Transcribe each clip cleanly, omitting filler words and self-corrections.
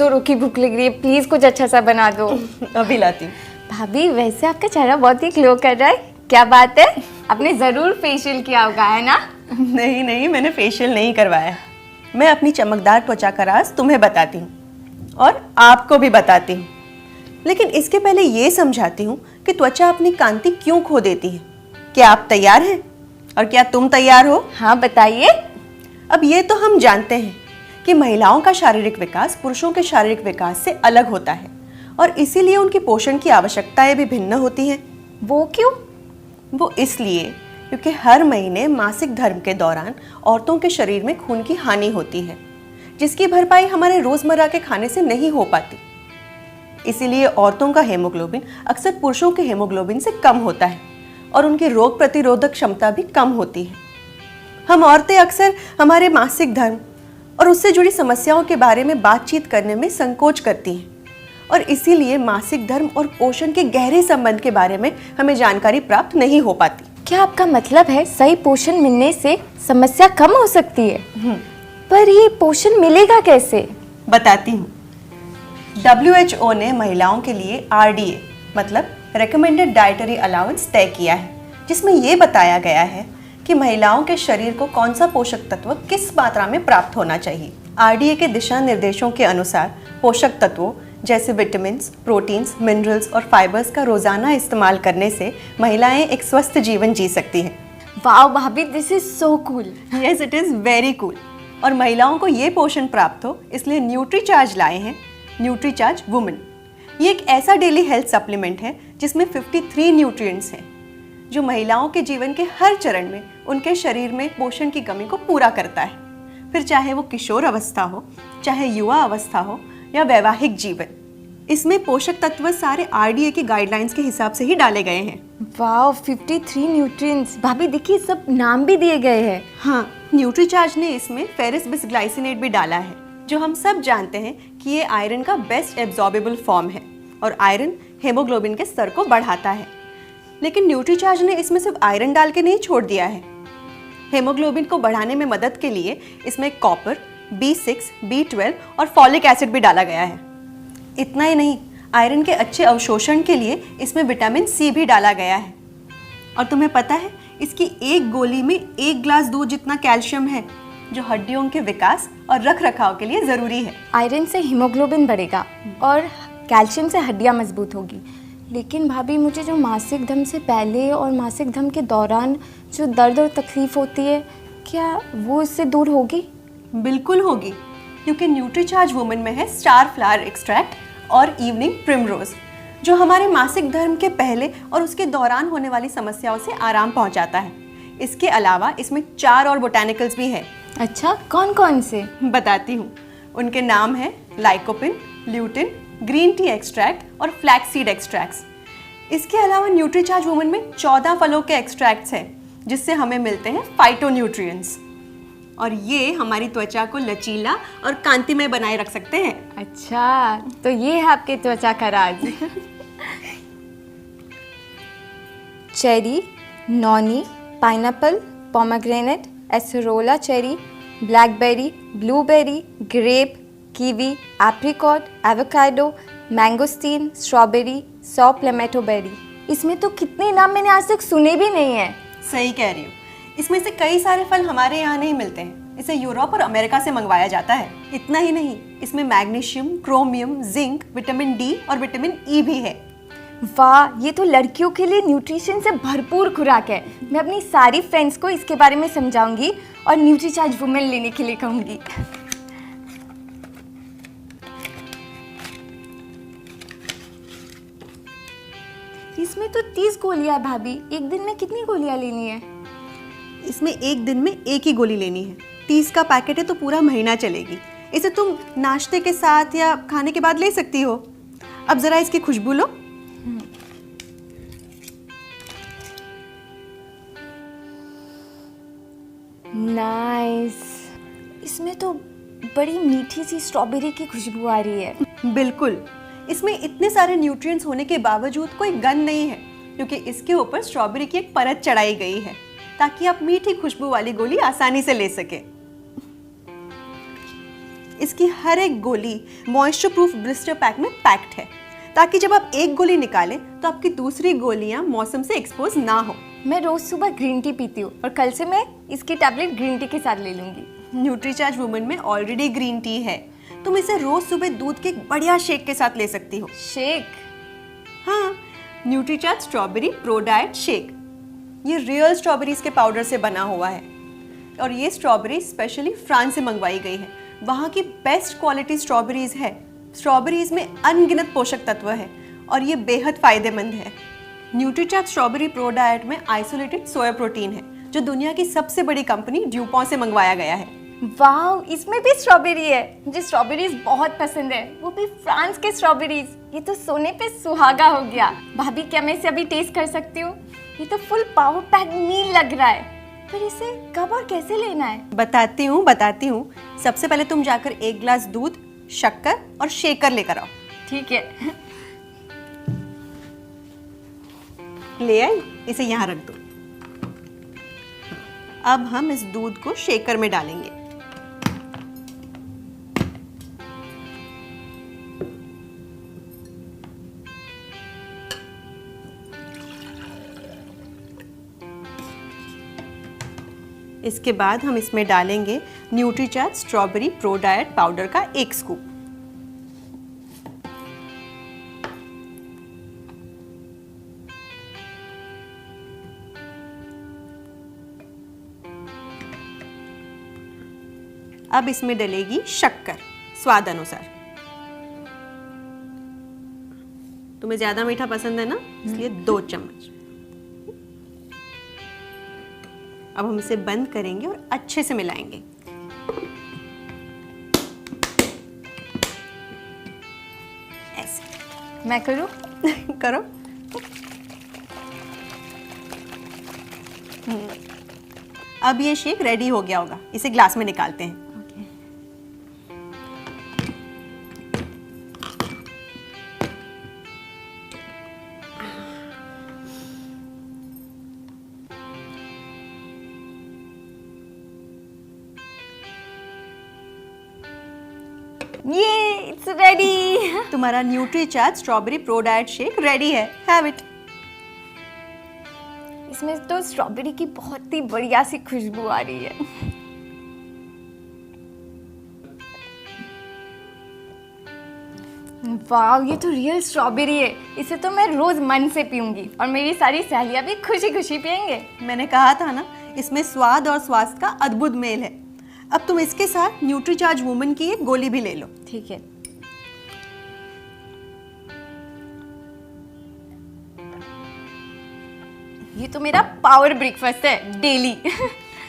जोरों की भूख लग रही है, प्लीज कुछ अच्छा सा बना दो। अभी लाती हूँ। भाभी वैसे आपका चेहरा बहुत ही ग्लो कर रहा है, क्या बात है? आपने जरूर फेशियल किया होगा, है ना? नहीं नहीं, मैंने फेशियल नहीं करवाया। मैं अपनी चमकदार त्वचा का राज तुम्हें बताती हूँ और आपको भी बताती हूँ, लेकिन इसके पहले ये समझाती हूँ कि त्वचा अपनी कांति क्यों खो देती है। क्या आप तैयार हैं? और क्या तुम तैयार हो? हाँ बताइए। अब ये तो हम जानते हैं कि महिलाओं का शारीरिक विकास पुरुषों के शारीरिक विकास से अलग होता है और इसीलिए उनकी पोषण की आवश्यकताएं भी भिन्न होती हैं। वो क्यों? वो इसलिए क्योंकि हर महीने मासिक धर्म के दौरान औरतों के शरीर में खून की हानि होती है, जिसकी भरपाई हमारे रोजमर्रा के खाने से नहीं हो पाती। इसीलिए औरतों का हेमोग्लोबिन अक्सर पुरुषों के हेमोग्लोबिन से कम होता है और उनकी रोग प्रतिरोधक क्षमता भी कम होती है। हम औरतें अक्सर हमारे मासिक धर्म और उससे जुड़ी समस्याओं के बारे में बातचीत करने में संकोच करती हैं और इसीलिए मासिक धर्म और पोषण के गहरे संबंध के बारे में हमें जानकारी प्राप्त नहीं हो पाती। क्या आपका मतलब है सही पोषण मिलने से समस्या कम हो सकती है? पर ये पोषण मिलेगा कैसे? बताती हूँ। WHO ने महिलाओं के लिए RDA मतलब रिकमेंडेड डाइटरी अलाउंस तय किया है, जिसमें ये बताया गया है कि महिलाओं के शरीर को कौन सा पोषक तत्व किस मात्रा में प्राप्त होना चाहिए। RDA के दिशा निर्देशों के अनुसार पोषक तत्वों जैसे विटामिन्स, प्रोटीन्स, मिनरल्स और फाइबर्स का रोजाना इस्तेमाल करने से महिलाएं एक स्वस्थ जीवन जी सकती हैं। वाओ भाभी, this is so cool. Yes, it is very cool. और महिलाओं को ये पोषण प्राप्त हो इसलिए न्यूट्रीचार्ज लाए हैं, न्यूट्रीचार्ज वुमेन। ये एक ऐसा डेली हेल्थ सप्लीमेंट है जिसमें 53 न्यूट्रिएंट्स हैं जो महिलाओं के जीवन के हर चरण में उनके शरीर में पोषण की कमी को पूरा करता है, फिर चाहे वो किशोर अवस्था हो, चाहे युवा अवस्था हो या वैवाहिक जीवन। इसमें पोषक तत्व सारे RDA की गाइडलाइंस के हिसाब से ही डाले गए हैं। Wow, 53 nutrients. भाभी देखिए, सब नाम भी दिए गए हैं। हाँ, न्यूट्रीचार्ज ने इसमें फेरस बिसग्लाइसिनेट भी डाला है, जो हम सब जानते हैं कि ये आयरन का बेस्ट एब्जॉर्बेबल फॉर्म है और आयरन हेमोग्लोबिन के स्तर को बढ़ाता है। लेकिन न्यूट्रीचार्ज ने इसमें सिर्फ आयरन डाल के नहीं छोड़ दिया है। हेमोग्लोबिन को बढ़ाने में मदद के लिए इसमें कॉपर, B6, B12 और फॉलिक एसिड भी डाला गया है। इतना ही नहीं, आयरन के अच्छे अवशोषण के लिए इसमें विटामिन C भी डाला गया है। और तुम्हें पता है, इसकी एक गोली में 1 ग्लास दूध जितना कैल्शियम है, जो हड्डियों के विकास और रख रखाव के लिए ज़रूरी है। आयरन से हीमोग्लोबिन बढ़ेगा और कैल्शियम से हड्डियां मजबूत होगी। लेकिन भाभी, मुझे जो मासिक धर्म से पहले और मासिक धर्म के दौरान जो दर्द और तकलीफ होती है, क्या वो इससे दूर होगी? बिल्कुल होगी, क्योंकि न्यूट्रीचार्ज वुमेन में है स्टार फ्लावर एक्सट्रैक्ट और इवनिंग प्रिमरोज, जो हमारे मासिक धर्म के पहले और उसके दौरान होने वाली समस्याओं से आराम पहुंचाता है। इसके अलावा इसमें 4 और बोटानिकल्स भी हैं। अच्छा, कौन कौन से? बताती हूँ। उनके नाम है lycopene, lutein, green tea extract और फ्लैक्सीड एक्सट्रैक्ट्स। इसके अलावा न्यूट्रीचार्ज वुमेन में 14 फलों के एक्सट्रैक्ट्स हैं, जिससे हमें मिलते हैं फाइटोन्यूट्रिएंट्स और ये हमारी त्वचा को लचीला और कांतिमय बनाए रख सकते हैं। अच्छा, तो ये है आपके त्वचा का राज। Cherry, noni, pineapple, pomegranate, acerola cherry, blackberry, blueberry, grape, kiwi, apricot, avocado, mangosteen, strawberry, sop, लेमेटो बेरी। इसमें तो कितने नाम मैंने आज तक सुने भी नहीं है। सही कह रही हो। इसमें से कई सारे फल हमारे यहाँ नहीं मिलते हैं, इसे यूरोप और अमेरिका से मंगवाया जाता है। इतना ही नहीं, इसमें magnesium, chromium, zinc, vitamin D और विटामिन E भी है। वाह, ये तो लड़कियों के लिए न्यूट्रिशन से भरपूर खुराक है। मैं अपनी सारी फ्रेंड्स को इसके बारे में समझाऊंगी और न्यूट्रीचार्ज वुमेन लेने के लिए कहूंगी। इसमें तो 30 गोलियां भाभी, एक दिन में कितनी गोलियां लेनी है? इसमें एक दिन में एक ही गोली लेनी है। 30 का पैकेट है तो पूरा महीना चलेगी। इसे तुम नाश्ते के साथ या खाने के बाद ले सकती हो। अब जरा इसकी खुशबू लो। नाइस। इसमें तो बड़ी मीठी सी स्ट्रॉबेरी की खुशबू आ रही है। बिल्कुल, इसमें इतने सारे न्यूट्रिएंट्स होने के बावजूद कोई गंध नहीं है, क्योंकि इसके ऊपर स्ट्रॉबेरी की एक परत चढ़ाई गई है ताकि आप मीठी खुशबू वाली गोली आसानी से ले सके। इसकी हर एक गोली मॉइस्चर प्रूफ ब्लिस्टर पैक में पैक्ड है, ताकि जब आप एक गोली निकालें तो आपकी दूसरी गोलियां मौसम से एक्सपोज ना हो। मैं रोज सुबह ग्रीन टी पीती हूँ और कल से मैं इसकी टैबलेट ग्रीन टी के साथ ले लूंगी। न्यूट्रीचार्ज वुमन में ऑलरेडी ग्रीन टी है, तुम इसे रोज सुबह दूध के एक बढ़िया शेक के साथ ले सकती हो। शेक? हाँ, Nutricharge strawberry pro diet shake. ये रियल स्ट्रॉबेरीज के पाउडर से बना हुआ है और ये स्ट्रॉबेरी स्पेशली फ्रांस से मंगवाई गई है। वहाँ की बेस्ट क्वालिटी स्ट्रॉबेरीज है। स्ट्रॉबेरीज में अनगिनत पोषक तत्व है और ये बेहद फायदेमंद है। न्यूट्रीचार्ज स्ट्रॉबेरी प्रो डाइट में आइसोलेटेड सोया प्रोटीन है, जो दुनिया की सबसे बड़ी कंपनी ड्यूपॉन्ट से मंगवाया गया है। वाह, इसमें भी स्ट्रॉबेरी है। मुझे स्ट्रॉबेरीज बहुत पसंद है, वो भी फ्रांस के स्ट्रॉबेरीज। ये तो सोने पे सुहागा हो गया। भाभी, क्या मैं इसे अभी टेस्ट कर सकती हूँ? ये तो फुल पावर पैक मील लग रहा है, पर इसे कब और कैसे लेना है? बताती हूँ। सबसे पहले तुम जाकर एक गिलास दूध, शक्कर और शेकर लेकर आओ। ठीक है। ले आई, इसे यहाँ रख दो। अब हम इस दूध को शेकर में डालेंगे। इसके बाद हम इसमें डालेंगे Nutricharge strawberry pro diet powder का 1 स्कूप। अब इसमें डलेगी शक्कर स्वाद अनुसार। तुम्हें ज्यादा मीठा पसंद है ना, इसलिए 2 चम्मच। अब हम इसे बंद करेंगे और अच्छे से मिलाएंगे। ऐसे। मैं करूं? करो। अब ये शेक रेडी हो गया होगा, इसे ग्लास में निकालते हैं। ये इट्स रेडी। तुम्हारा Nutricharge strawberry pro diet shake ready है। Have it. इसमें तो स्ट्रॉबेरी की बहुत ही बढ़िया सी खुशबू आ रही है। वाह, ये तो रियल स्ट्रॉबेरी है। इसे तो मैं रोज मन से पीऊंगी और मेरी सारी सहेलियां भी खुशी खुशी पियेंगे। मैंने कहा था ना, इसमें स्वाद और स्वास्थ्य का अद्भुत मेल है। अब तुम इसके साथ न्यूट्रीचार्ज वुमन की एक गोली भी ले लो। ठीक है। ये तो मेरा पावर ब्रेकफास्ट है डेली।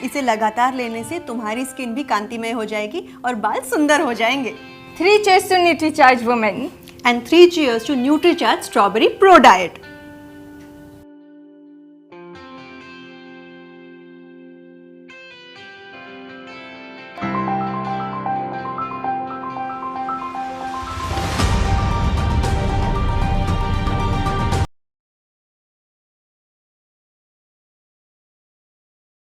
इसे लगातार लेने से तुम्हारी स्किन भी कांतिमय हो जाएगी और बाल सुंदर हो जाएंगे। 3 cheers to NutriCharge Women and 3 cheers to NutriCharge Strawberry Pro Diet.